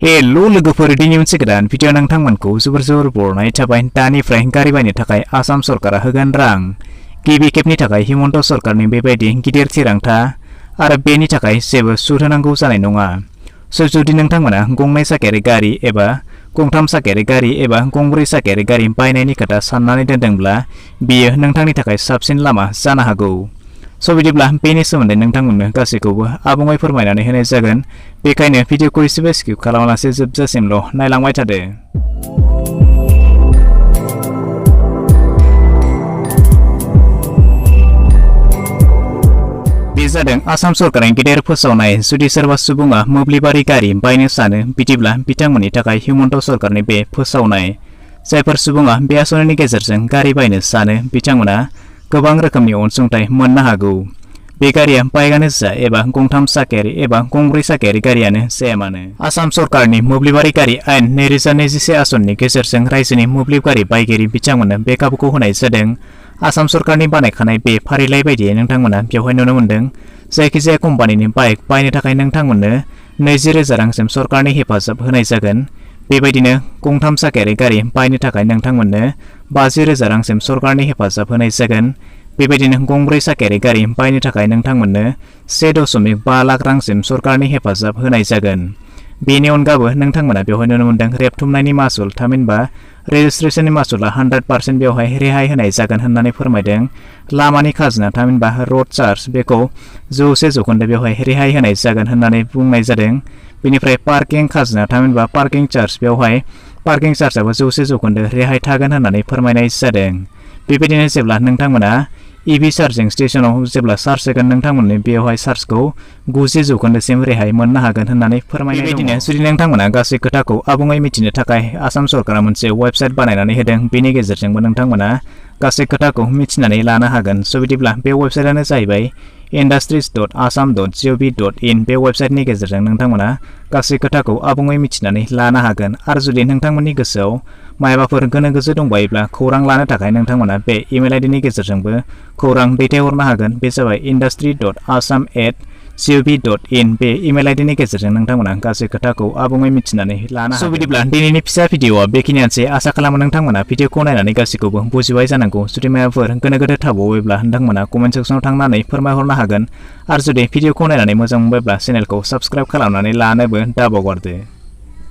Hello लोगोफोर दिनै मोनसे गोदान भिडिअ नोंथांमोनखौ जोबोर बरायनाय थाबाय। दानिफ्राय गारि बायनो थाखाय आसाम सरकारा होगोन रां। गिबि खेबनि थाखाय हिमन्त सरकारनि बेबायदि गिदिर थिरांथा आरो बेनि थाखाय जेबो सुद होनांगौ जानाय नङा। जुदि नोंथांमोना गंनै साखायारि गारि एबा गंथाम साखायारि गारि एबा गंब्रै साखायारि गारि बायनायनि खोथा साननानै दोनदोंब्ला बियो नोंथांनि थाखाय साबसिन लामा जानो हागौ। बिदिब्ला बेनि सोमोन्दै नोंथांमोननो गासैखौबो आबुङै फोरमायनानै होनाय जागोन। बेखायनो भिडिअखौ एसेबो स्किप खालामालासे जोबजासिमल' नायलांबाय थादो। बे जादों आसाम सरकारनि गेदेर फोसावनाय। जुदि सोरबा सुबुङा मोब्लिबारि गारि बायनो सानो बिदिब्ला बिथांमोननि थाखाय हिमन्त सरकारनि बे फोसावनाय। जायफोर सुबुङा बे आसनिनि गेजेरजों गारि बायनो सानो बिथांमोना गोबां रोखोमनि अनसुंथाइ मोननो हागौ। बे गारिया बाइकआनो जा एबा गंथाम साखायारि एबा गंब्रै साखायारि गारियानो जाया मानो। आसाम सरकारनि मोब्लिबारि गारि आयेन 2021 आसननि गेजेरजों रायजोनि मोब्लिब गारि बायगिरि बिथांमोननो बे खाबुखौ होनाय जादों। आसाम सरकारनि बानायखानाय बे फारिलाइ बायदियै नोंथांमोना बेवहाय नुनो मोन्दों। जायखिजाया कम्पानिनि बाइक बायनो थाखाय नोंथांमोननो 20,000 रांसिम सरकारनि हेफाजाब होनाय जागोन। बेबायदिनो गंथाम साखायारि गारि बायनो थाखाय नोंथांमोननो 50,000 रांसिम सरकारनि हेफाजाब होनाय जागोन। बेबायदिनो गंब्रै साखायारि गारि बायनो थाखाय नोंथांमोननो 1.5 लाख रांसिम सरकारनि हेफाजाब होनाय जागोन। बेनि अनगाबो नोंथांमोना बेवहाय नुनो मोन्दों रेबथुमनायनि मासुल थामहिनबा रेजिस्ट्रेशननि मासुला 100% बेवहाय रेहाय होनाय जागोन होननानै फोरमायदों। लामानि खाजोना थामहिनबा रड चार्ज बेखौ 100% बेवहाय रेहाय होनाय जागोन होननानै बुंनाय जादों। बेनिफ्राय पार्किं खाजोना थामहिनबा पार्किं चार्ज बेवहाय पार्किं चार्जआबो 100% रेहाय थागोन होननानै फोरमायनाय जादों। बेबायदिनो जेब्ला नोंथांमोना EV चार्जिं स्टेशनाव जेब्ला चार्ज होगोन नोंथांमोननो बेवहाय चार्जखौ 90% रेहाय मोननो हागोन होननानै फोरमायनाय दङ। बेबायदिनो जुदि नोंथांमोना गासै खोथाखौ आबुङै मिथिनो थाखाय आसाम सरकारा मोनसे वेबसाइट बानायनानै होदों। बेनि गेजेरजोंबो नोंथांमोना गासै खोथाखौ मिथिनानै लानो हागोन। बिदिब्ला बे वेबसाइटआनो जाहैबाय industries.assam.gov.in। बे वेबसाइटनि गेजेरजों नोंथांमोना गासै खोथाखौ आबुङै मिथिनानै लानो हागोन। आरो जुदि नोंथांमोननि गोसोआव मायाबाफोर गोनो गोथो दंबायोब्ला खौरां लानो थाखाय नोंथांमोना बे इमेल आइडिनि गेजेरजोंबो खौरां दैथायहरनो हागोन। बे जाबाय industry.assam@gov.in। बे इमेल आइडिनि गेजेरजों नोंथांमोना गासै खोथाखौ आबुङै मिथिनानै लानो हागोन। बिदिब्ला दिनैनि फिसा भिडिअआ बेखिनियानोसै। आसा खालामो नोंथांमोना भिडिअखौ नायनानै गासैखौबो बुजिबाय जानांगौ। जुदि माबाफोर गोनो गोथो थाबावोब्ला नोंथांमोना कमेन्ट सेक्सनाव थांनानै फोरमायहरनो हागोन। आरो जुदि भिडिअखौ नायनानै मोजां मोनबायब्ला चेनेलखौ साबस्क्राइब खालामनानै लानोबो दाबावगारदो।